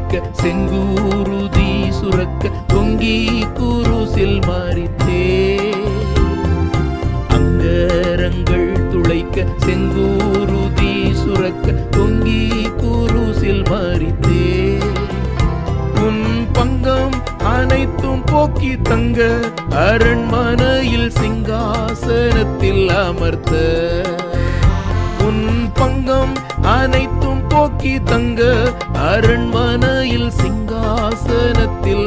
துளைக்க செங்கூருதி சுரக்க தொங்கி குருசில் மரித்தே. அங்கரங்கள் துளைக்க செங்கூருதி சுரக்க தொங்கி குருசில் மரித்தே. உன் பங்கம் அனைத்தும் போக்கி தங்க அரண்மனையில் சிங்காசனத்தில் அமர்த்த. உன் பங்கம் அனைத்தும் போக்கி தங்க அரண்மனையில் சிங்காசனத்தில்